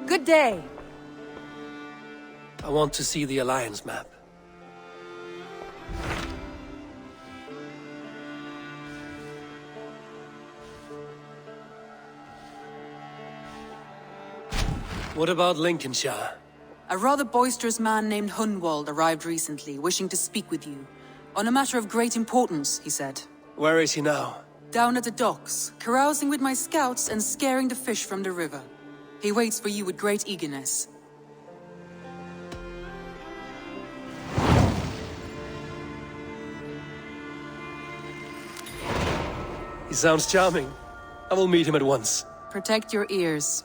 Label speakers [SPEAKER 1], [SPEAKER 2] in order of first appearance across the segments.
[SPEAKER 1] Good day.
[SPEAKER 2] I want to see the Alliance map. What about Lincolnshire?
[SPEAKER 1] A rather boisterous man named Hunwald arrived recently, wishing to speak with you. On a matter of great importance, he said.
[SPEAKER 2] Where is he now?
[SPEAKER 1] Down at the docks, carousing with my scouts and scaring the fish from the river. He waits for you with great eagerness.
[SPEAKER 2] He sounds charming. I will meet him at once.
[SPEAKER 1] Protect your ears.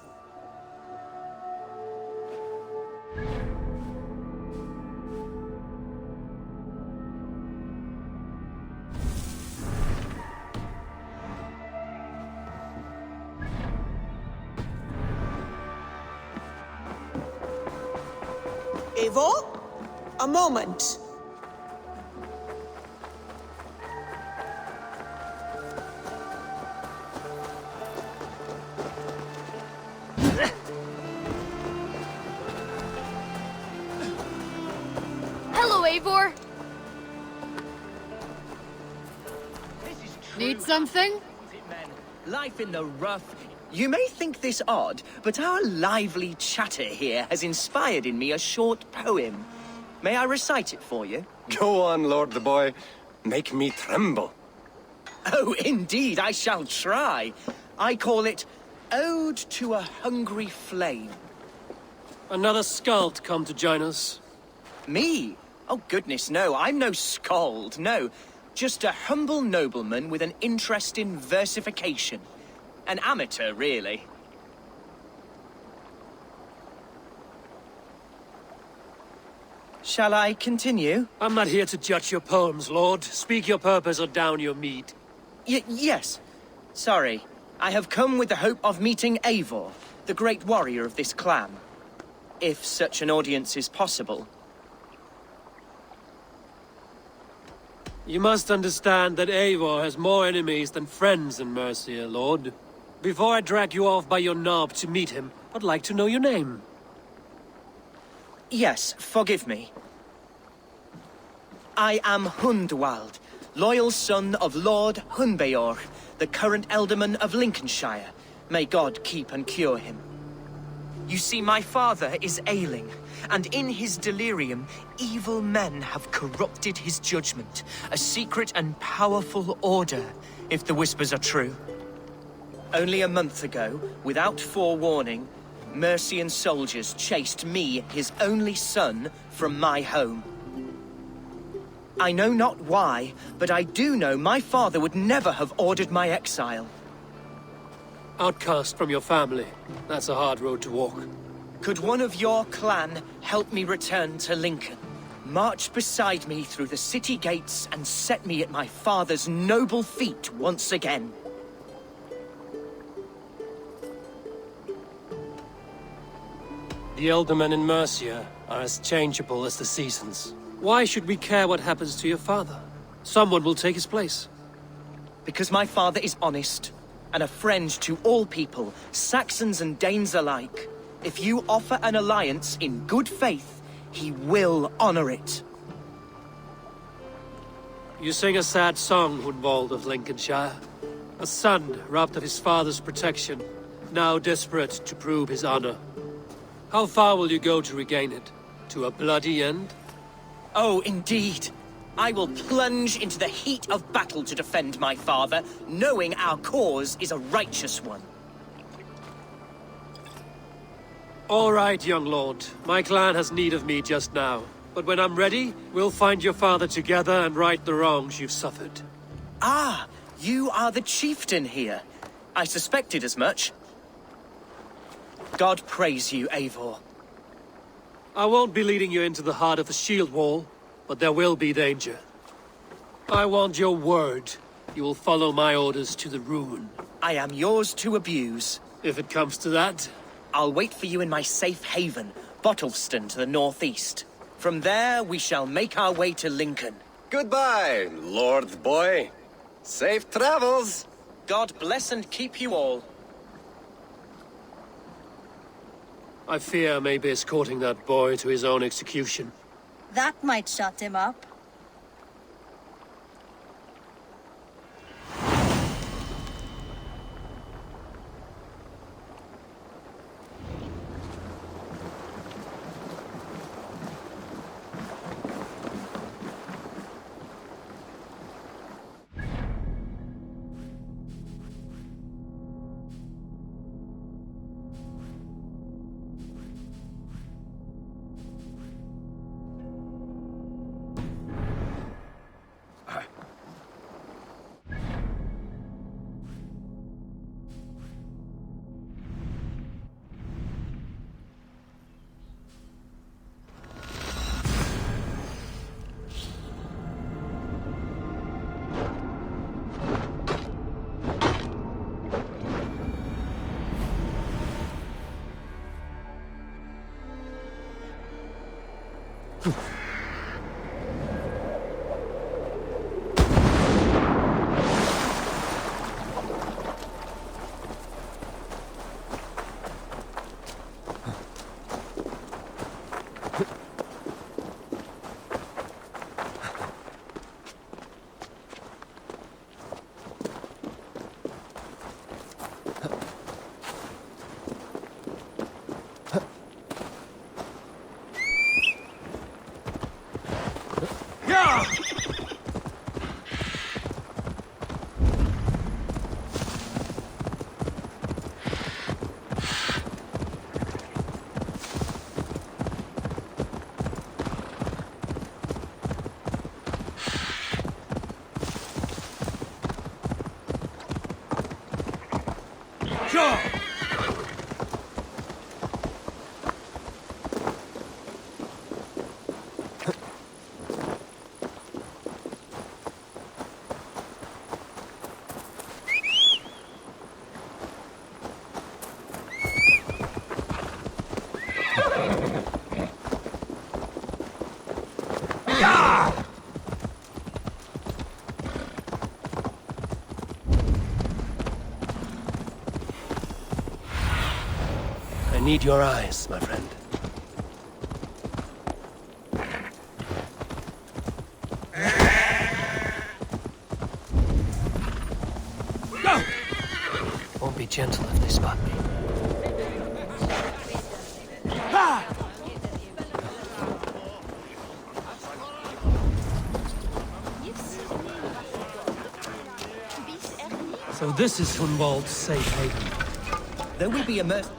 [SPEAKER 3] Eivor? A moment.
[SPEAKER 4] Hello, Eivor. Need something?
[SPEAKER 5] Life in the rough. You may think this odd, but our lively chatter here has inspired in me a short poem. May I recite it for you?
[SPEAKER 6] Go on, Lord the Boy. Make me tremble.
[SPEAKER 5] Oh, indeed, I shall try. I call it Ode to a Hungry Flame.
[SPEAKER 2] Another skald come to join us.
[SPEAKER 5] Me? Oh, goodness, no. I'm no skald, no. Just a humble nobleman with an interest in versification. An amateur, really. Shall I continue?
[SPEAKER 2] I'm not here to judge your poems, Lord. Speak your purpose or down your meat.
[SPEAKER 5] Yes. Sorry. I have come with the hope of meeting Eivor, the great warrior of this clan. If such an audience is possible.
[SPEAKER 2] You must understand that Eivor has more enemies than friends in Mercia, Lord. Before I drag you off by your knob to meet him, I'd like to know your name.
[SPEAKER 5] Yes, forgive me. I am Hundwald, loyal son of Lord Hunbeor, the current Ealdorman of Lincolnshire. May God keep and cure him. You see, my father is ailing, and in his delirium, evil men have corrupted his judgment. A secret and powerful order, if the whispers are true. Only a month ago, without forewarning, Mercian soldiers chased me, his only son, from my home. I know not why, but I do know my father would never have ordered my exile.
[SPEAKER 2] Outcast from your family. That's a hard road to walk.
[SPEAKER 5] Could one of your clan help me return to Lincoln? March beside me through the city gates and set me at my father's noble feet once again.
[SPEAKER 2] The Ealdormen in Mercia are as changeable as the seasons. Why should we care what happens to your father? Someone will take his place.
[SPEAKER 5] Because my father is honest, and a friend to all people, Saxons and Danes alike. If you offer an alliance in good faith, he will honor it.
[SPEAKER 2] You sing a sad song, Hunwald of Lincolnshire. A son robbed of his father's protection, now desperate to prove his honor. How far will you go to regain it? To a bloody end?
[SPEAKER 5] Oh, indeed. I will plunge into the heat of battle to defend my father, knowing our cause is a righteous one.
[SPEAKER 2] All right, young lord. My clan has need of me just now. But when I'm ready, we'll find your father together and right the wrongs you've suffered.
[SPEAKER 5] Ah, you are the chieftain here. I suspected as much. God praise you, Eivor.
[SPEAKER 2] I won't be leading you into the heart of the shield wall, but there will be danger. I want your word. You will follow my orders to the ruin.
[SPEAKER 5] I am yours to abuse.
[SPEAKER 2] If it comes to that.
[SPEAKER 5] I'll wait for you in my safe haven, Bottleston to the northeast. From there, we shall make our way to Lincoln.
[SPEAKER 6] Goodbye, Lord Boy. Safe travels.
[SPEAKER 5] God bless and keep you all.
[SPEAKER 2] I fear maybe escorting that boy to his own execution.
[SPEAKER 7] That might shut him up.
[SPEAKER 2] I need your eyes, my friend. Go! Won't be gentle if they spot me. So this is Hunwald's safe haven.
[SPEAKER 5] Though we be immersed...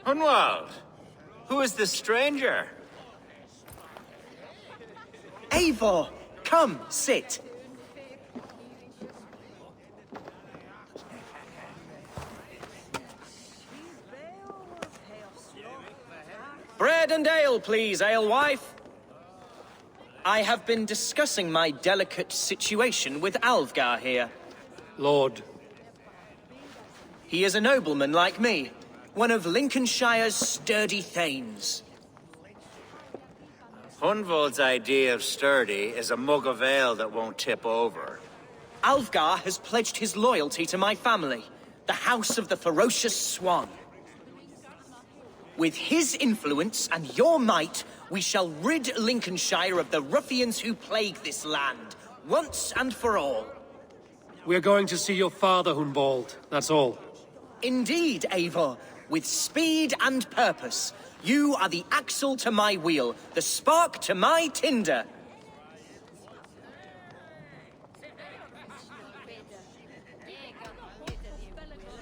[SPEAKER 8] Hunwald, who is this stranger?
[SPEAKER 5] Eivor, come, sit. Bread and ale, please, alewife. I have been discussing my delicate situation with Alvgar here.
[SPEAKER 2] Lord.
[SPEAKER 5] He is a nobleman like me, one of Lincolnshire's sturdy thanes.
[SPEAKER 8] Hunwald's idea of sturdy is a mug of ale that won't tip over.
[SPEAKER 5] Alvgar has pledged his loyalty to my family, the House of the Ferocious Swan. With his influence and your might, we shall rid Lincolnshire of the ruffians who plague this land, once and for all.
[SPEAKER 2] We're going to see your father, Hunwald. That's all.
[SPEAKER 5] Indeed, Eivor. With speed and purpose. You are the axle to my wheel, the spark to my tinder.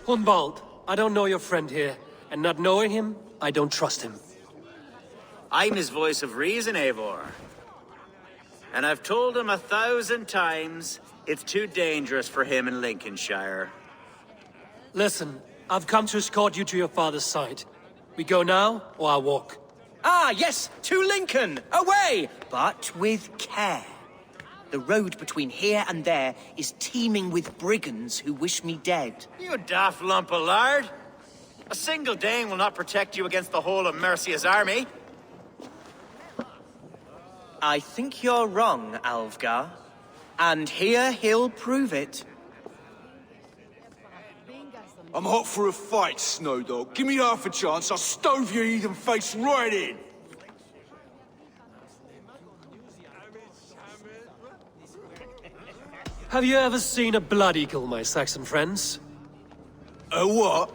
[SPEAKER 2] Hunwald, I don't know your friend here, and not knowing him, I don't trust him.
[SPEAKER 8] I'm his voice of reason, Eivor. And I've told him 1,000 times it's too dangerous for him in Lincolnshire.
[SPEAKER 2] Listen, I've come to escort you to your father's side. We go now, or I walk.
[SPEAKER 5] Ah, yes, to Lincoln! Away! But with care. The road between here and there is teeming with brigands who wish me dead.
[SPEAKER 8] You daft lump of lard! A single Dane will not protect you against the whole of Mercia's army.
[SPEAKER 5] I think you're wrong, Alvgar. And here he'll prove it.
[SPEAKER 9] I'm hot for a fight, Snowdog. Give me half a chance, I'll stove your heathen face right in!
[SPEAKER 2] Have you ever seen a blood eagle, my Saxon friends?
[SPEAKER 9] A what?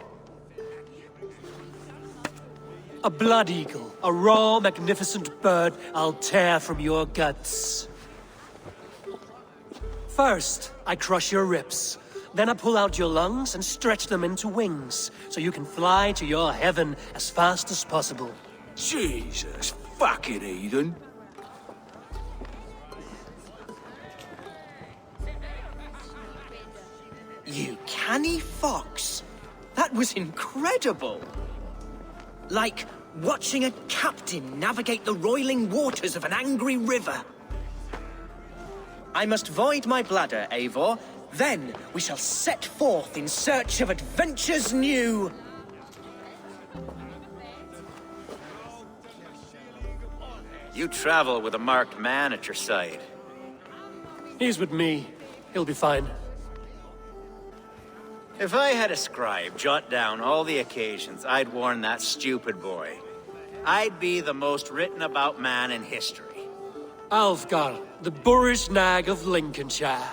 [SPEAKER 2] A blood eagle. A raw, magnificent bird I'll tear from your guts. First, I crush your ribs. Then I pull out your lungs and stretch them into wings, so you can fly to your heaven as fast as possible.
[SPEAKER 9] Jesus fucking heathen.
[SPEAKER 5] You canny fox. That was incredible. Like watching a captain navigate the roiling waters of an angry river. I must void my bladder, Eivor. Then we shall set forth in search of adventures new.
[SPEAKER 8] You travel with a marked man at your side.
[SPEAKER 2] He's with me. He'll be fine.
[SPEAKER 8] If I had a scribe jot down all the occasions I'd warned that stupid boy, I'd be the most written about man in history.
[SPEAKER 2] Alfgar, the boorish nag of Lincolnshire.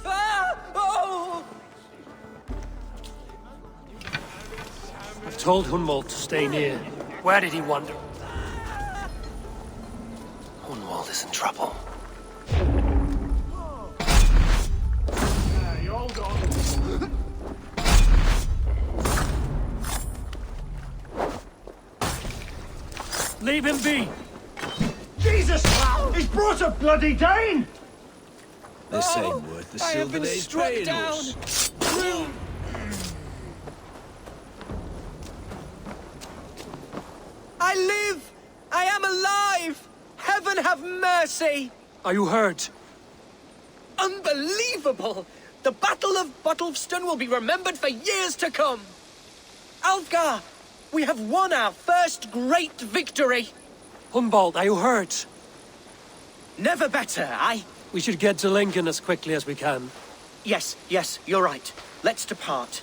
[SPEAKER 5] Ah! Oh!
[SPEAKER 2] I told Hunwald to stay near. Where did he wander? Hunwald is in trouble.
[SPEAKER 9] Hey, hold on.
[SPEAKER 2] Leave him be!
[SPEAKER 9] Jesus! He's brought a bloody Dane!
[SPEAKER 10] This ain't worth the
[SPEAKER 5] I have
[SPEAKER 10] silver
[SPEAKER 5] been
[SPEAKER 10] they's
[SPEAKER 5] struck
[SPEAKER 10] paying
[SPEAKER 5] down.
[SPEAKER 10] us.
[SPEAKER 5] I live! I am alive! Heaven have mercy!
[SPEAKER 2] Are you hurt?
[SPEAKER 5] Unbelievable! The Battle of Bottlefston will be remembered for years to come! Alfgar, we have won our first great victory!
[SPEAKER 2] Hunwald, are you hurt?
[SPEAKER 5] Never better,
[SPEAKER 2] We should get to Lincoln as quickly as we can.
[SPEAKER 5] Yes, you're right. Let's depart.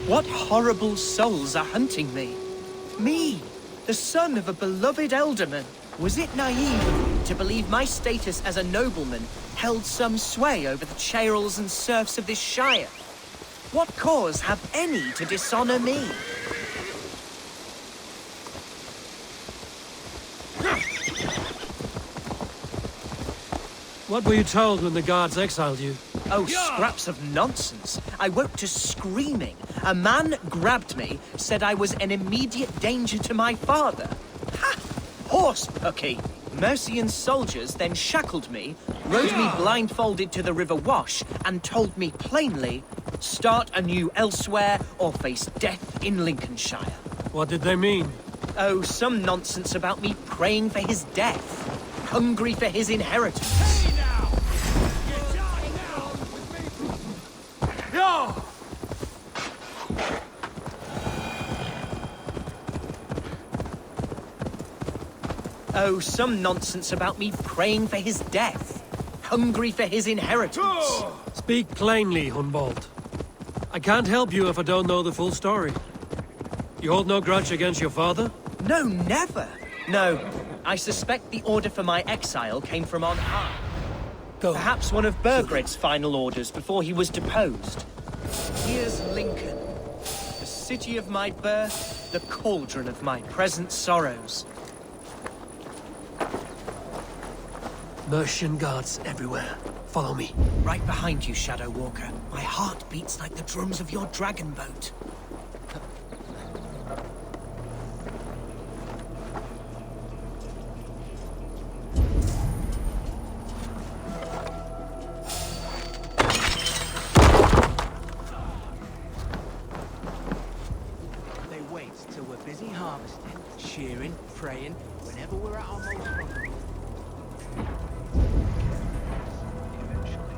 [SPEAKER 5] What horrible souls are hunting me? Me, the son of a beloved elderman. Was it naive of me to believe my status as a nobleman held some sway over the churls and serfs of this shire? What cause have any to dishonor me?
[SPEAKER 2] What were you told when the guards exiled you?
[SPEAKER 5] Oh, scraps of nonsense. I woke to screaming. A man grabbed me, said I was an immediate danger to my father. Ha! Horse pucky. Mercian soldiers then shackled me, rode me blindfolded to the River Wash, and told me plainly, start anew elsewhere or face death in Lincolnshire.
[SPEAKER 2] What did they mean?
[SPEAKER 5] Oh, some nonsense about me praying for his death, hungry for his inheritance. Oh, some nonsense about me praying for his death, hungry for his inheritance.
[SPEAKER 2] Speak plainly, Hunwald. I can't help you if I don't know the full story. You hold no grudge against your father?
[SPEAKER 5] No, never. No, I suspect the order for my exile came from on high.
[SPEAKER 2] Go.
[SPEAKER 5] Perhaps one of Burgred's final orders before he was deposed. Here's Lincoln, the city of my birth, the cauldron of my present sorrows.
[SPEAKER 2] Mercian guards everywhere. Follow me.
[SPEAKER 5] Right behind you, Shadow Walker. My heart beats like the drums of your dragon boat.
[SPEAKER 10] They wait till we're busy harvesting, shearing, praying, whenever we're at our most vulnerable. Eventually.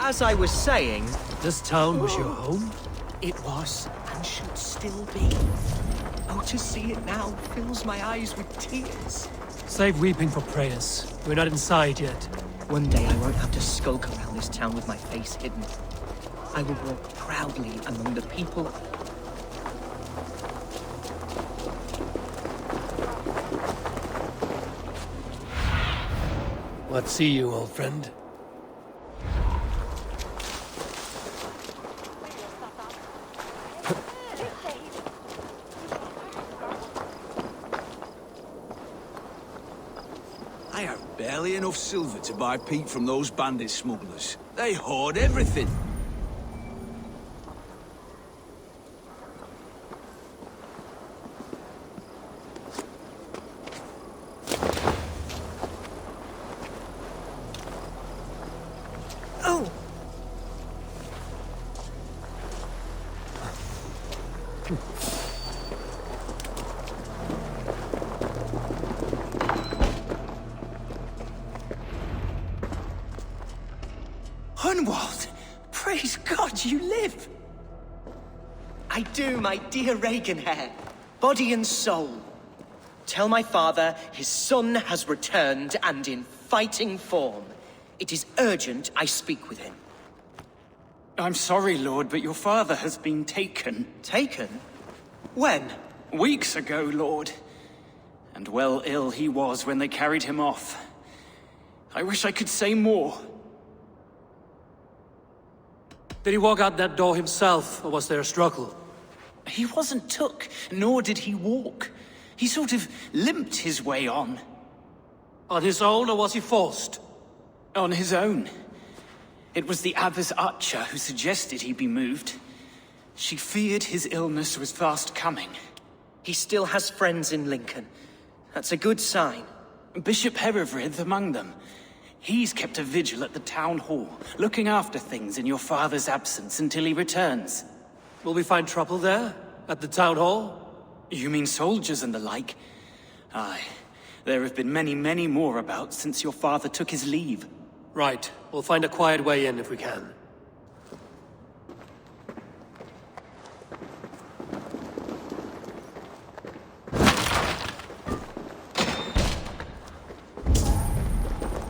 [SPEAKER 5] As I was saying,
[SPEAKER 2] This town was your home?
[SPEAKER 5] it was and should still be. Oh, to see it now fills my eyes with tears.
[SPEAKER 2] Save weeping for prayers. We're not inside yet.
[SPEAKER 5] One day I won't have to skulk around this town with my face hidden. I will walk proudly among the people.
[SPEAKER 2] What see you, old friend?
[SPEAKER 9] I have barely enough silver to buy peat from those bandit smugglers. They hoard everything.
[SPEAKER 5] Oh! Hunwald! Praise God you live! I do, my dear Reaganhair. Body and soul. Tell my father his son has returned and in fighting form. It is urgent I speak with him.
[SPEAKER 11] I'm sorry, Lord, but your father has been taken.
[SPEAKER 5] Taken? When?
[SPEAKER 11] Weeks ago, Lord. And well ill he was when they carried him off. I wish I could say more.
[SPEAKER 2] Did he walk out that door himself, or was there a struggle?
[SPEAKER 11] He wasn't took, nor did he walk. He sort of limped his way on.
[SPEAKER 2] On his own, or was he forced?
[SPEAKER 11] On his own. It was the Abbess Archer who suggested he be moved. She feared his illness was fast coming.
[SPEAKER 5] He still has friends in Lincoln. That's a good sign.
[SPEAKER 11] Bishop Herefrith among them. He's kept a vigil at the town hall, looking after things in your father's absence until he returns.
[SPEAKER 2] Will we find trouble there? At the town hall?
[SPEAKER 11] You mean soldiers and the like? Aye. There have been many, many more about since your father took his leave.
[SPEAKER 2] Right. We'll find a quiet way in if we can.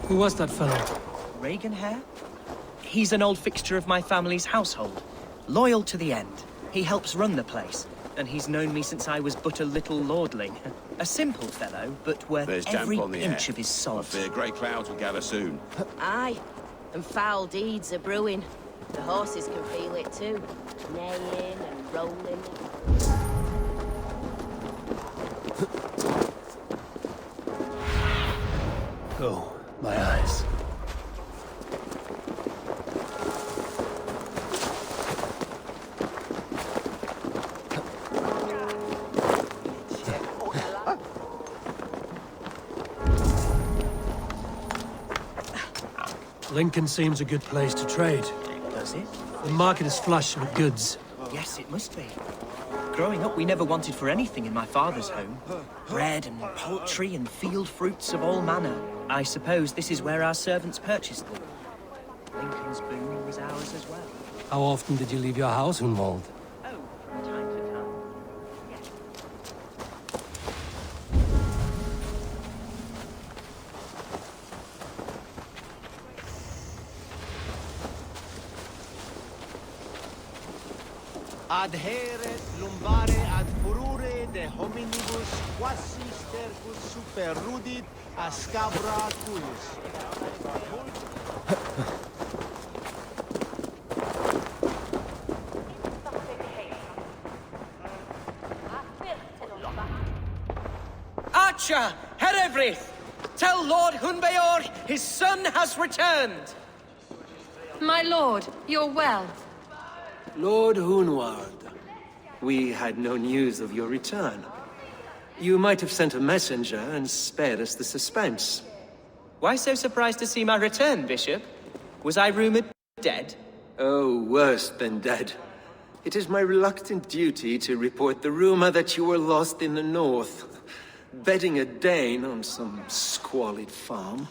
[SPEAKER 2] Who was that fellow?
[SPEAKER 5] Reaganhair? He's an old fixture of my family's household. Loyal to the end. He helps run the place, and he's known me since I was but a little lordling. A simple fellow, but worth every inch of his soul.
[SPEAKER 12] I fear grey clouds will gather soon.
[SPEAKER 13] Aye, and foul deeds are brewing. The horses can feel it too, neighing and rolling.
[SPEAKER 2] Oh, my eyes. Lincoln seems a good place to trade.
[SPEAKER 5] Does it?
[SPEAKER 2] The market is flush with goods.
[SPEAKER 5] Yes, it must be. Growing up, we never wanted for anything in my father's home. Bread and poultry and field fruits of all manner. I suppose this is where our servants purchased them. Lincoln's boon was ours as well.
[SPEAKER 2] How often did you leave your house, Hunwald?
[SPEAKER 5] Oh, from time to time. Yes.
[SPEAKER 10] Adheret lumbare ad furore de hominibus quasi stercus superrudit ascabra cuius.
[SPEAKER 5] Archer! Herefrith! Tell Lord Hunbeor his son has returned!
[SPEAKER 4] My lord, you're well.
[SPEAKER 14] Lord Hunwald, we had no news of your return. You might have sent a messenger and spared us the suspense.
[SPEAKER 5] Why so surprised to see my return, Bishop? Was I rumored dead?
[SPEAKER 14] Oh, worse than dead. It is my reluctant duty to report the rumor that you were lost in the north, bedding a Dane on some squalid farm.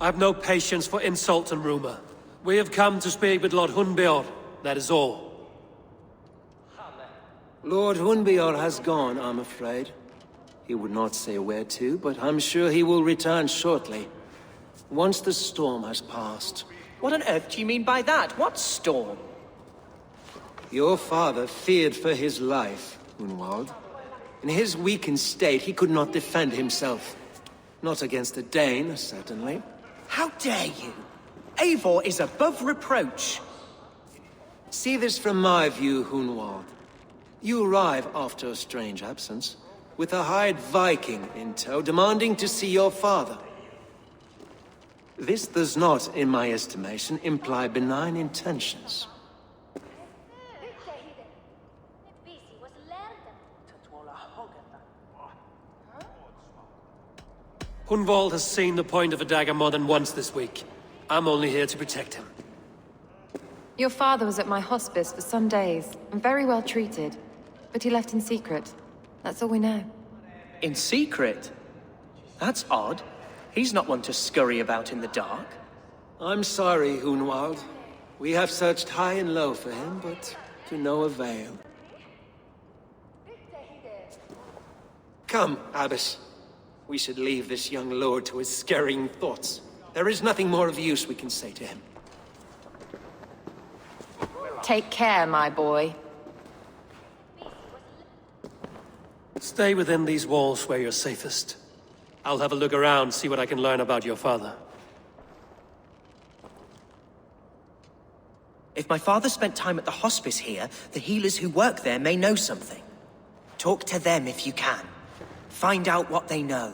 [SPEAKER 2] I've no patience for insult and rumor. We have come to speak with Lord Hunbeor, that is all.
[SPEAKER 14] Lord Hunbeor has gone, I'm afraid. He would not say where to, but I'm sure he will return shortly. Once the storm has passed.
[SPEAKER 5] What on earth do you mean by that? What storm?
[SPEAKER 14] Your father feared for his life, Hunwald. In his weakened state, he could not defend himself. Not against a Dane, certainly.
[SPEAKER 5] How dare you? Eivor is above reproach.
[SPEAKER 14] See this from my view, Hunwald. You arrive after a strange absence, with a hired Viking in tow, demanding to see your father. This does not, in my estimation, imply benign intentions.
[SPEAKER 2] Hunwald has seen the point of a dagger more than once this week. I'm only here to protect him.
[SPEAKER 4] Your father was at my hospice for some days, and very well treated. But he left in secret. That's all we know.
[SPEAKER 5] In secret? That's odd. He's not one to scurry about in the dark.
[SPEAKER 14] I'm sorry, Hunwald. We have searched high and low for him, but to no avail. Come, Abbess. We should leave this young lord to his scurrying thoughts. There is nothing more of use we can say to him.
[SPEAKER 4] Take care, my boy.
[SPEAKER 2] Stay within these walls where you're safest. I'll have a look around, see what I can learn about your father.
[SPEAKER 5] If my father spent time at the hospice here, the healers who work there may know something. Talk to them if you can. Find out what they know.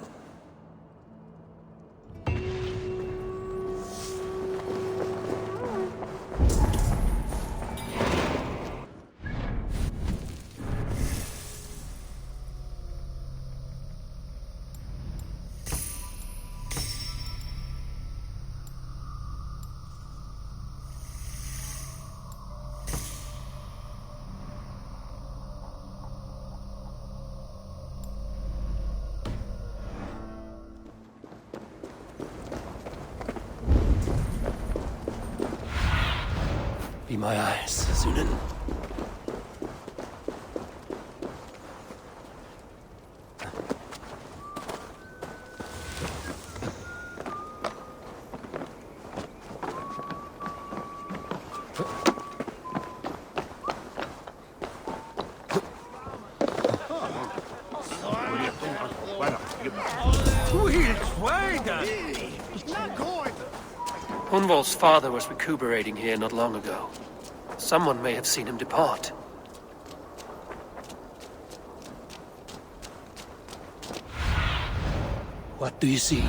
[SPEAKER 2] Be my eyes, Zunin. Hunwald's father was recuperating here not long ago. Someone may have seen him depart. What do you see?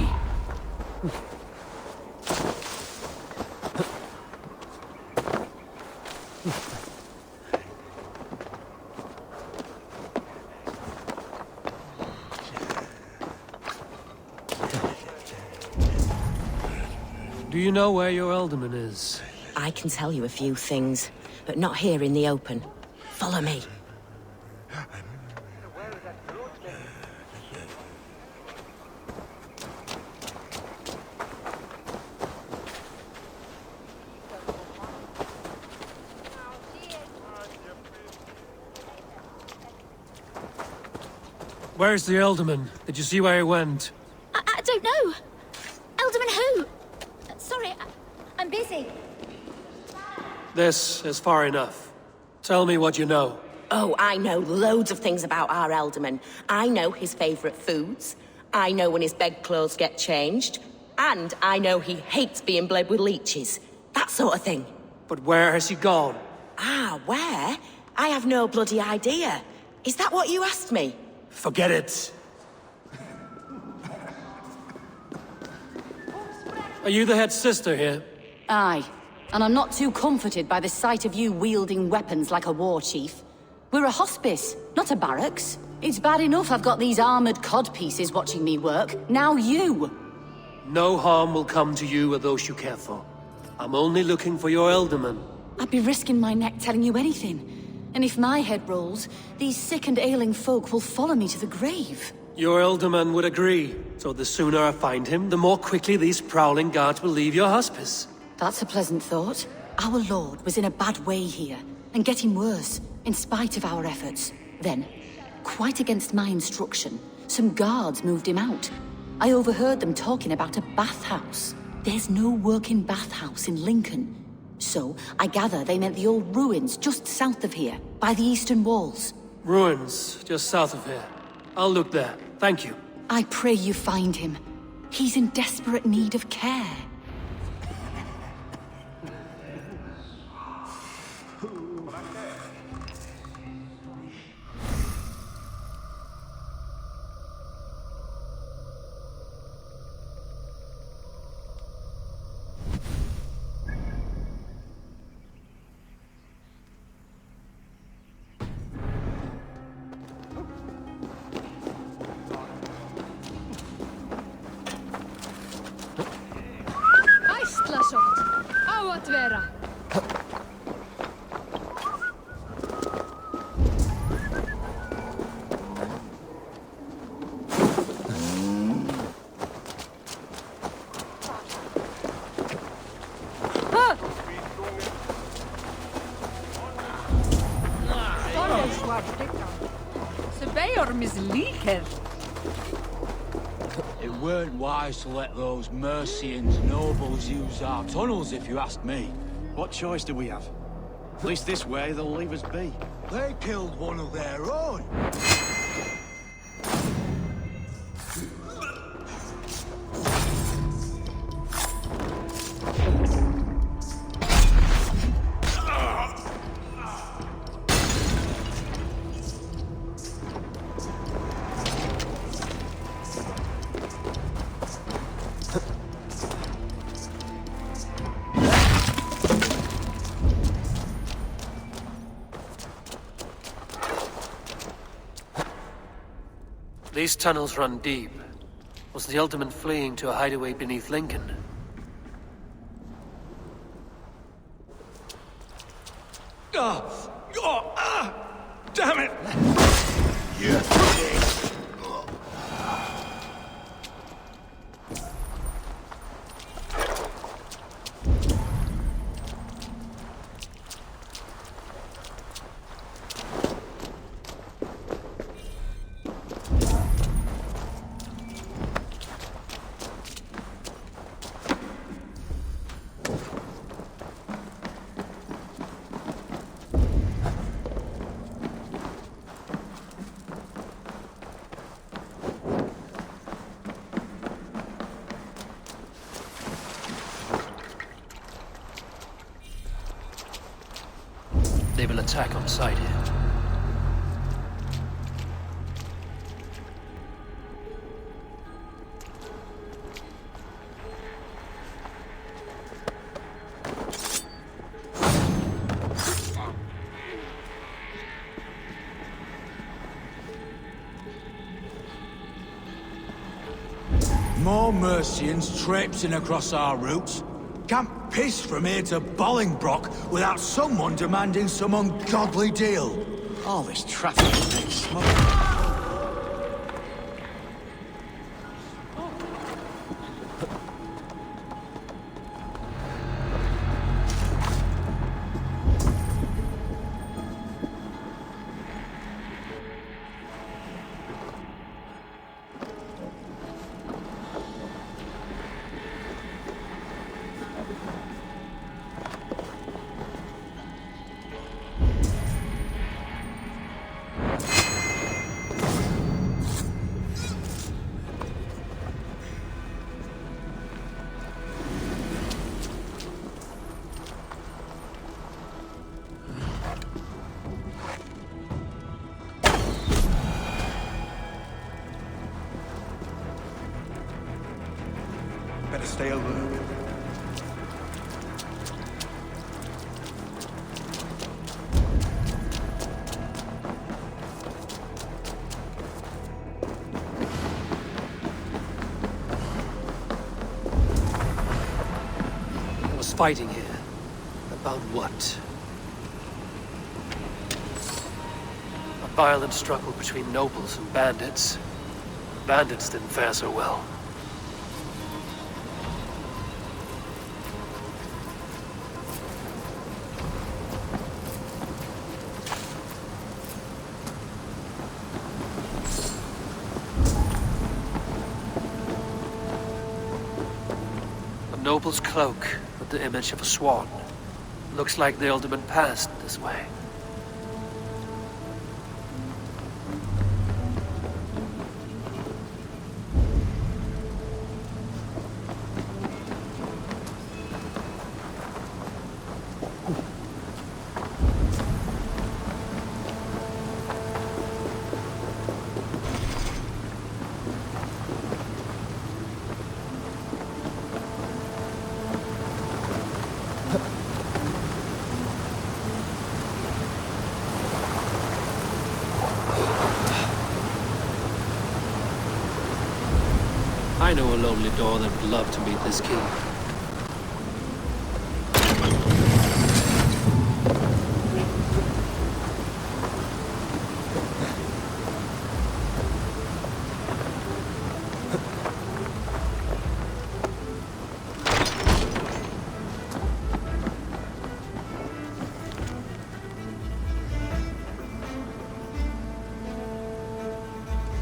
[SPEAKER 2] Do you know where your alderman is?
[SPEAKER 13] I can tell you a few things, but not here in the open. Follow me.
[SPEAKER 2] Where's the alderman? Did you see where he went?
[SPEAKER 15] I don't know. Alderman who? Sorry, I'm busy.
[SPEAKER 2] This is far enough. Tell me what you know.
[SPEAKER 13] Oh, I know loads of things about our alderman. I know his favourite foods. I know when his bedclothes get changed. And I know he hates being bled with leeches. That sort of thing.
[SPEAKER 2] But where has he gone?
[SPEAKER 13] Ah, where? I have no bloody idea. Is that what you asked me?
[SPEAKER 2] Forget it. Are you the head sister here?
[SPEAKER 16] Aye. And I'm not too comforted by the sight of you wielding weapons like a war chief. We're a hospice, not a barracks. It's bad enough I've got these armored codpieces watching me work. Now you!
[SPEAKER 2] No harm will come to you or those you care for. I'm only looking for your alderman.
[SPEAKER 16] I'd be risking my neck telling you anything. And if my head rolls, these sick and ailing folk will follow me to the grave.
[SPEAKER 2] Your Elderman would agree. So the sooner I find him, the more quickly these prowling guards will leave your hospice.
[SPEAKER 16] That's a pleasant thought. Our lord was in a bad way here, and getting worse, in spite of our efforts. Then, quite against my instruction, some guards moved him out. I overheard them talking about a bathhouse. There's no working bathhouse in Lincoln. So, I gather they meant the old ruins just south of here, by the eastern walls.
[SPEAKER 2] Ruins, just south of here. I'll look there. Thank you.
[SPEAKER 16] I pray you find him. He's in desperate need of care.
[SPEAKER 9] It weren't wise to let those Mercians nobles use our tunnels, if you ask me.
[SPEAKER 17] What choice do we have? At least this way, they'll leave us be.
[SPEAKER 9] They killed one of their own.
[SPEAKER 2] These tunnels run deep. Was the Alderman fleeing to a hideaway beneath Lincoln?
[SPEAKER 9] Damn it!
[SPEAKER 2] They will attack on sight here.
[SPEAKER 9] More Mercians traipsing across our routes. Can't piss from here to Bolingbroke without someone demanding some ungodly deal.
[SPEAKER 17] All this traffic makes smoke. Better stay alert.
[SPEAKER 2] There was fighting here. About what? A violent struggle between nobles and bandits. bandits didn't fare so well. A noble's cloak with the image of a swan. Looks like the alderman passed this way. I know a lonely door that would love to meet this king.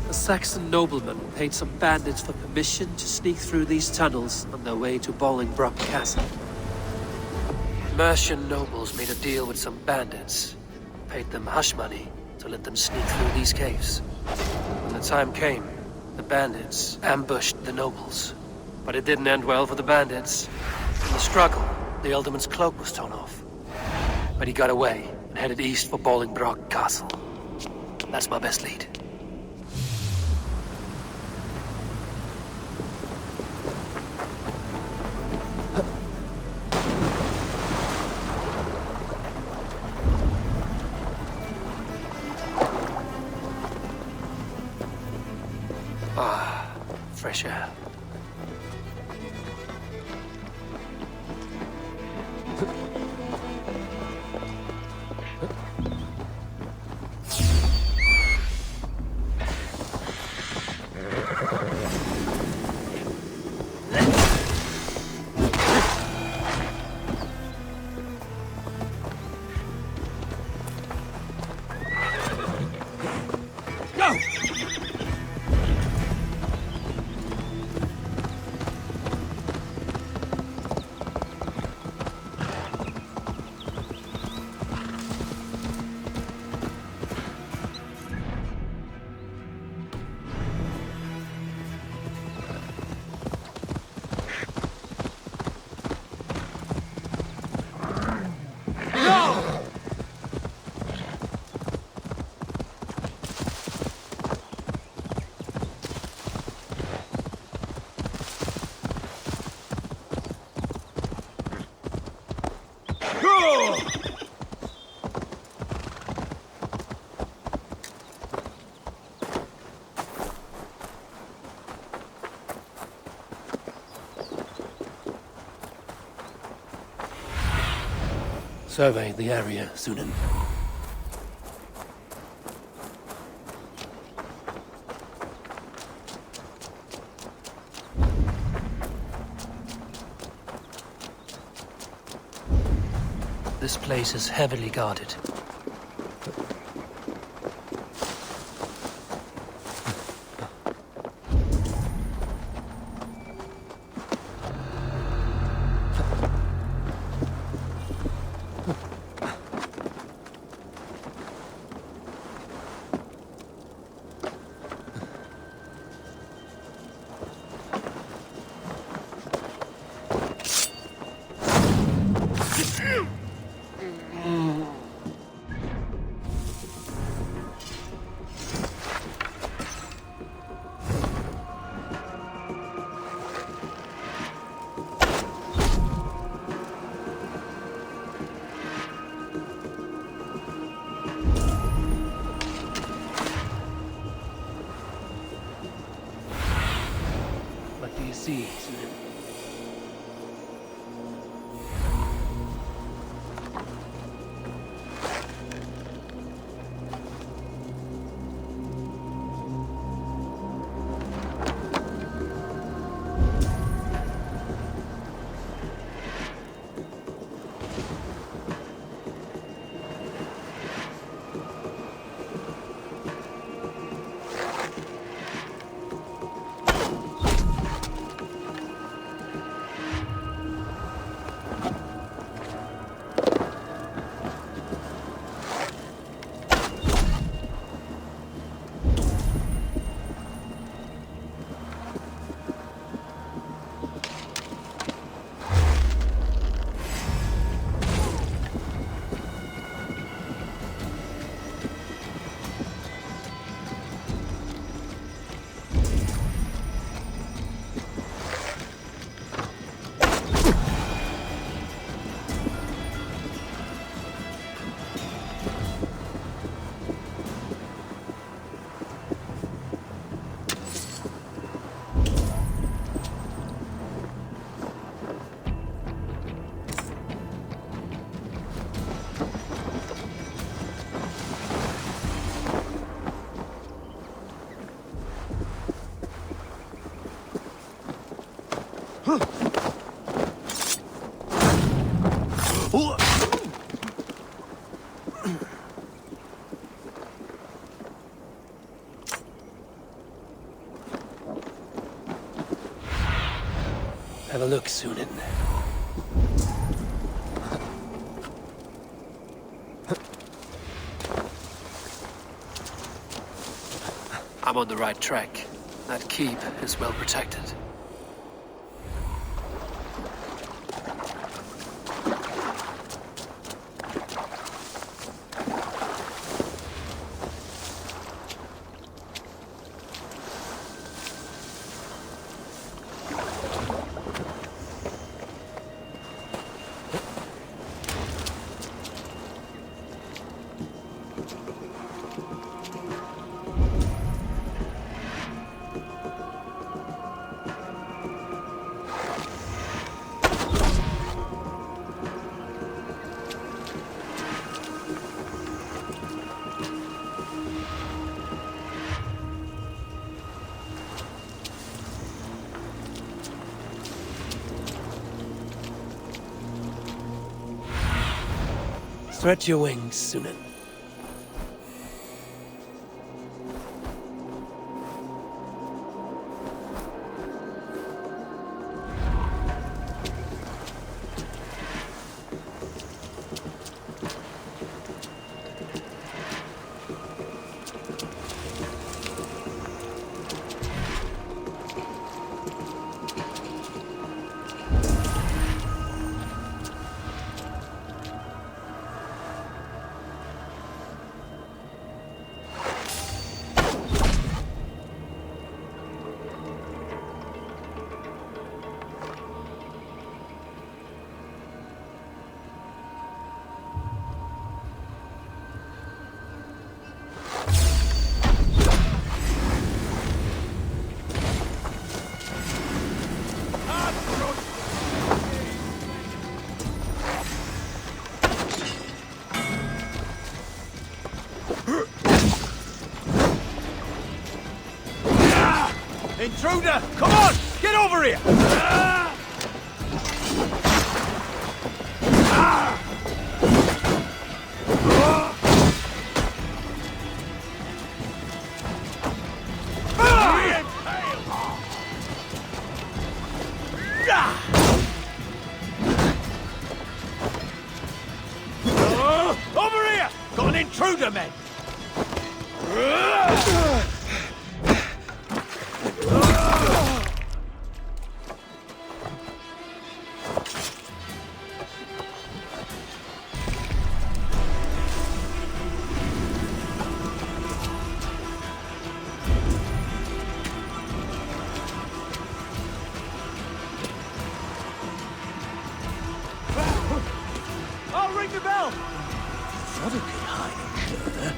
[SPEAKER 2] A Saxon nobleman paid some bandits for permission to sneak through these tunnels on their way to Bolingbroke Castle. Mercian nobles made a deal with some bandits, paid them hush money to let them sneak through these caves. When the time came, the bandits ambushed the nobles. But it didn't end well for the bandits. In the struggle, the Alderman's cloak was torn off. But he got away and headed east for Bolingbroke Castle. That's my best lead. Ah, fresh air. Survey the area, Sunan. This place is heavily guarded. What do you see, Sunan? look, Sunan. I'm on the right track. That keep is well protected. Stretch your wings, Sunan.
[SPEAKER 17] Intruder! Come on! Get over here! Over here! Got an intruder, men! I'll ring the bell!
[SPEAKER 9] Thought it could hide in here.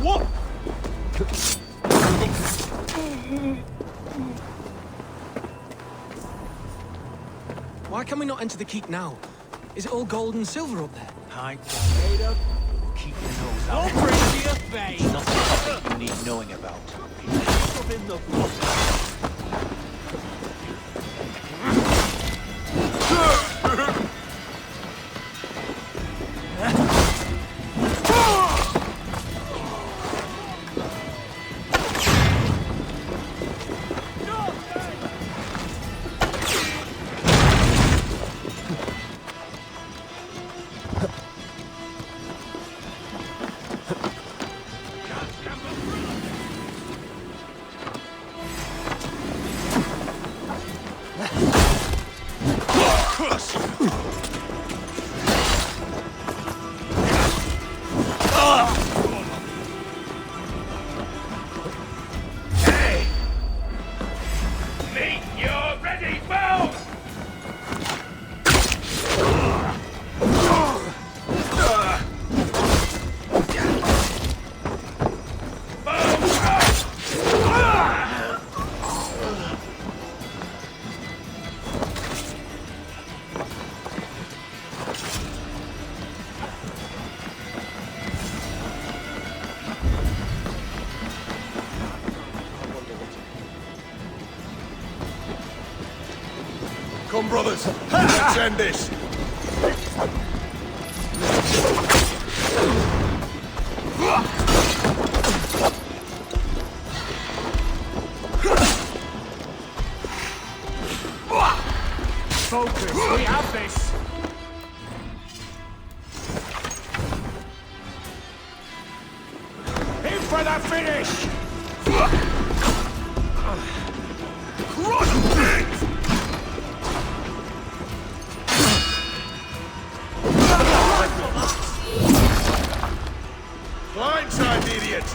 [SPEAKER 17] What?
[SPEAKER 10] Why can we not enter the keep now? Is it all gold and silver up there?
[SPEAKER 17] I made up. Keep your nose out. Don't bring to your face! It's not something you need knowing about. It's up in the water.
[SPEAKER 12] Come, brothers. Let's end this.
[SPEAKER 10] Focus, we have this! In for the finish!
[SPEAKER 12] Blindside, idiot!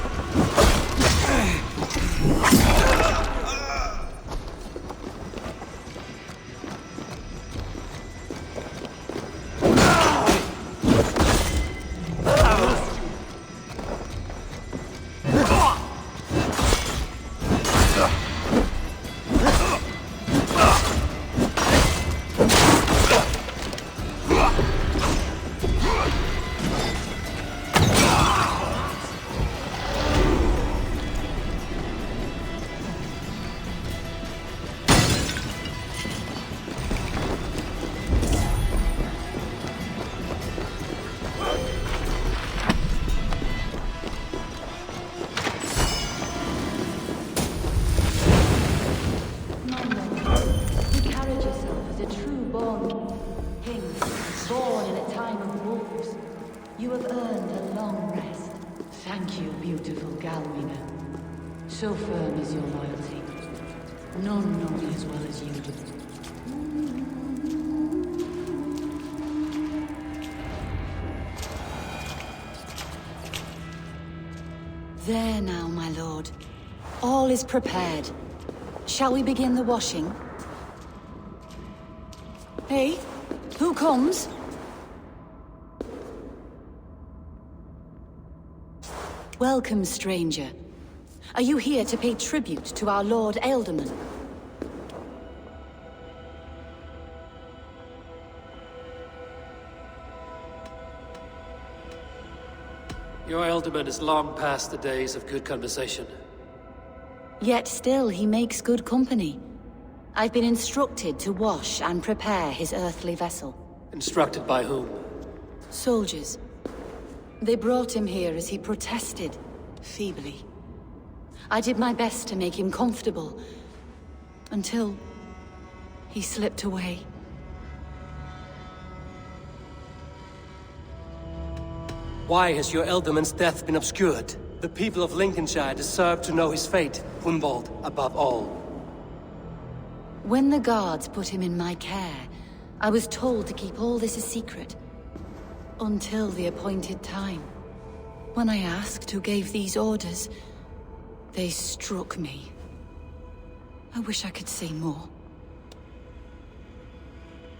[SPEAKER 16] So firm is your loyalty. None know me as well as you do. There now, my lord. All is prepared. Shall we begin the washing? Hey, who comes? Welcome, stranger. Are you here to pay tribute to our Lord Ealdorman?
[SPEAKER 2] Your Ealdorman is long past the days of good conversation.
[SPEAKER 16] Yet still he makes good company. I've been instructed to wash and prepare his earthly vessel.
[SPEAKER 2] Instructed by whom?
[SPEAKER 16] Soldiers. They brought him here as he protested, feebly. I did my best to make him comfortable, until he slipped away.
[SPEAKER 2] Why has your Ealdorman's death been obscured? The people of Lincolnshire deserve to know his fate, Hunwald above all.
[SPEAKER 16] When the guards put him in my care, I was told to keep all this a secret. Until the appointed time. When I asked who gave these orders, they struck me. I wish I could say more.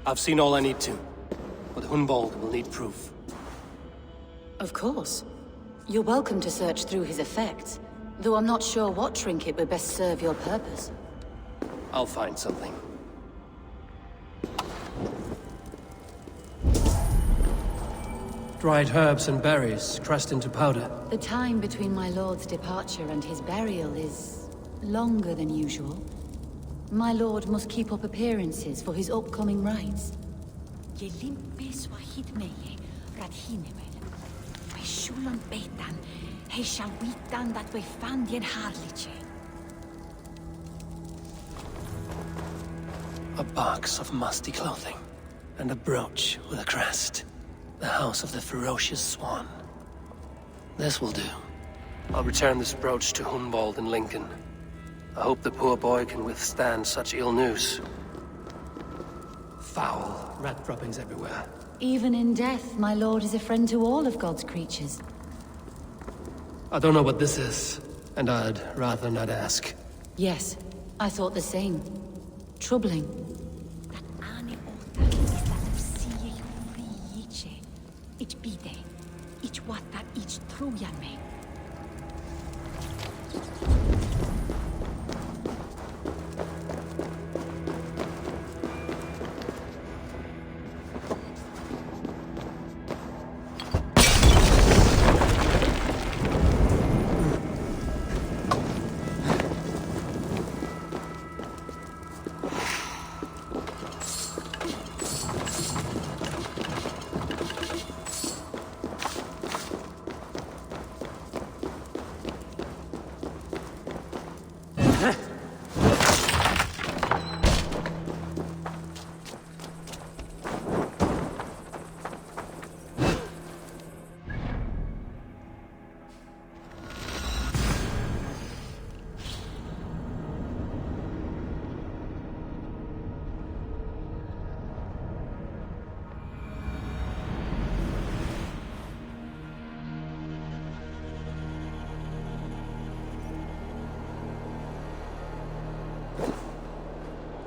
[SPEAKER 2] I've seen all I need to, but Hunwald will need proof.
[SPEAKER 16] Of course. You're welcome to search through his effects, though I'm not sure what trinket would best serve your purpose.
[SPEAKER 2] I'll find something. Dried herbs and berries, crushed into powder.
[SPEAKER 16] The time between my lord's departure and his burial is longer than usual. My lord must keep up appearances for his upcoming rites.
[SPEAKER 2] A box of musty clothing, and a brooch with a crest. The house of the ferocious swan. This will do. I'll return this brooch to Hunwald in Lincoln. I hope the poor boy can withstand such ill news. Foul rat droppings everywhere.
[SPEAKER 16] Even in death, my lord is a friend to all of God's creatures.
[SPEAKER 2] I don't know what this is, and I'd rather not ask.
[SPEAKER 16] Yes, I thought the same. Troubling.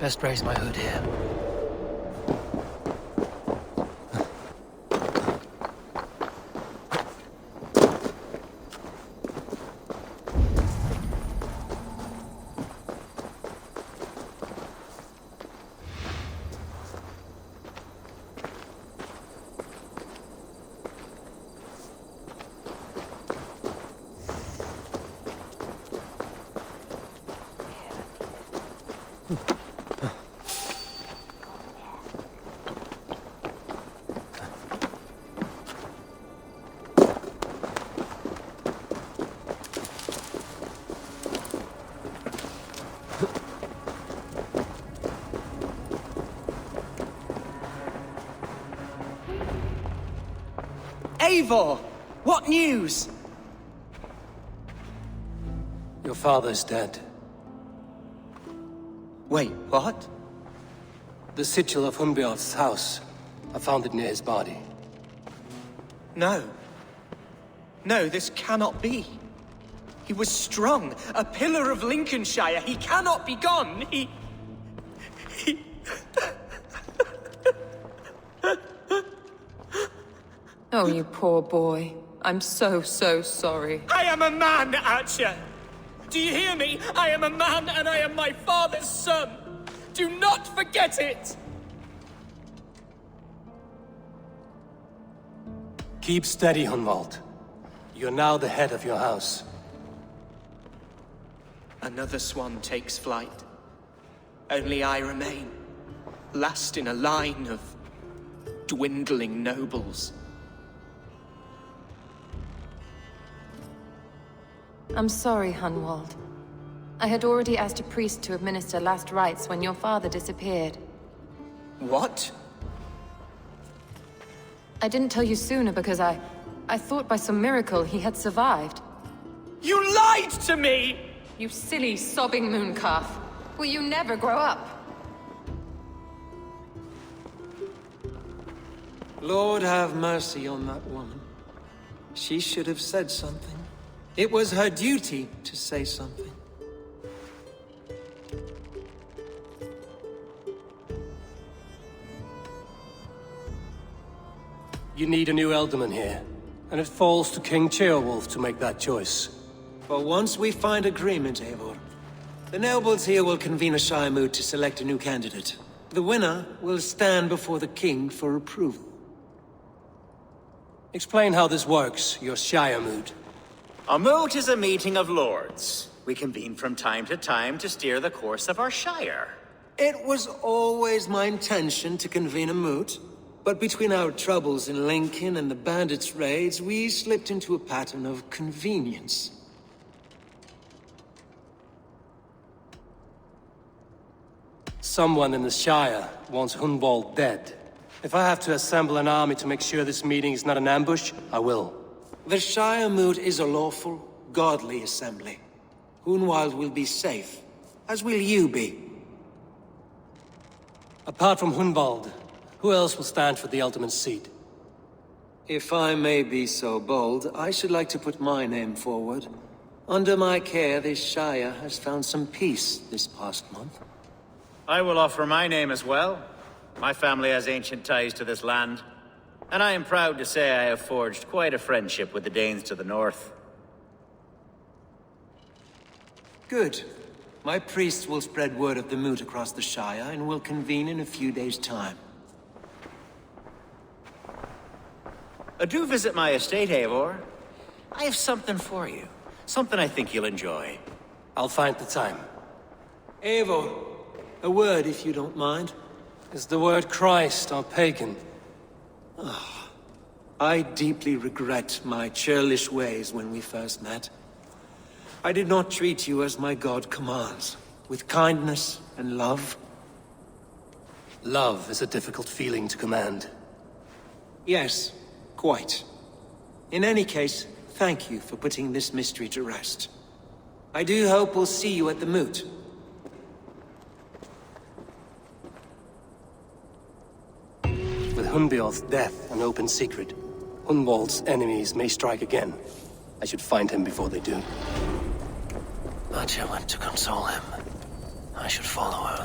[SPEAKER 2] Best raise my hood here.
[SPEAKER 5] Eivor! What news?
[SPEAKER 2] Your father's dead.
[SPEAKER 5] Wait, what?
[SPEAKER 2] The sigil of Hunbeorth's house. I found it near his body.
[SPEAKER 5] No. No, this cannot be. He was strong, a pillar of Lincolnshire. He cannot be gone. He...
[SPEAKER 4] Oh, you poor boy. I'm so sorry.
[SPEAKER 5] I am a man, Archer! Do you hear me? I am a man and I am my father's son! Do not forget it!
[SPEAKER 2] Keep steady, Hunwald. You're now the head of your house.
[SPEAKER 5] Another swan takes flight. Only I remain, last in a line of dwindling nobles.
[SPEAKER 4] I'm sorry, Hunwald. I had already asked a priest to administer last rites when your father disappeared.
[SPEAKER 5] What?
[SPEAKER 4] I didn't tell you sooner because I thought by some miracle he had survived.
[SPEAKER 5] You lied to me!
[SPEAKER 4] You silly, sobbing mooncalf. Will you never grow up?
[SPEAKER 14] Lord have mercy on that woman. She should have said something. It was her duty to say something.
[SPEAKER 2] You need a new Elderman here, and it falls to King Ceolwulf to make that choice.
[SPEAKER 14] But once we find agreement, Eivor, the nobles here will convene a Shire moot to select a new candidate. The winner will stand before the king for approval.
[SPEAKER 2] Explain how this works, your Shire moot.
[SPEAKER 8] A moot is a meeting of lords. We convene from time to time to steer the course of our shire.
[SPEAKER 14] It was always my intention to convene a moot, but between our troubles in Lincoln and the bandits' raids, we slipped into a pattern of convenience.
[SPEAKER 2] Someone in the Shire wants Hunwald dead. If I have to assemble an army to make sure this meeting is not an ambush, I will.
[SPEAKER 14] The Shire moot is a lawful, godly assembly. Hunwald will be safe, as will you be.
[SPEAKER 2] Apart from Hunwald, who else will stand for the Elderman's seat?
[SPEAKER 14] If I may be so bold, I should like to put my name forward. Under my care, this Shire has found some peace this past month.
[SPEAKER 8] I will offer my name as well. My family has ancient ties to this land, and I am proud to say I have forged quite a friendship with the Danes to the north.
[SPEAKER 14] Good. My priests will spread word of the moot across the Shire, and will convene in a few days' time.
[SPEAKER 8] Do visit my estate, Eivor. I have something for you. Something I think you'll enjoy.
[SPEAKER 2] I'll find the time.
[SPEAKER 14] Eivor, a word if you don't mind.
[SPEAKER 2] Is the word Christ or pagan?
[SPEAKER 14] I deeply regret my churlish ways when we first met. I did not treat you as my god commands, with kindness and love.
[SPEAKER 2] Love is a difficult feeling to command.
[SPEAKER 14] Yes, quite. In any case, thank you for putting this mystery to rest. I do hope we'll see you at the moot.
[SPEAKER 2] With Hunbeorth's death an open secret, Hunwald's enemies may strike again. I should find him before they do.
[SPEAKER 18] Archer went to console him. I should follow her.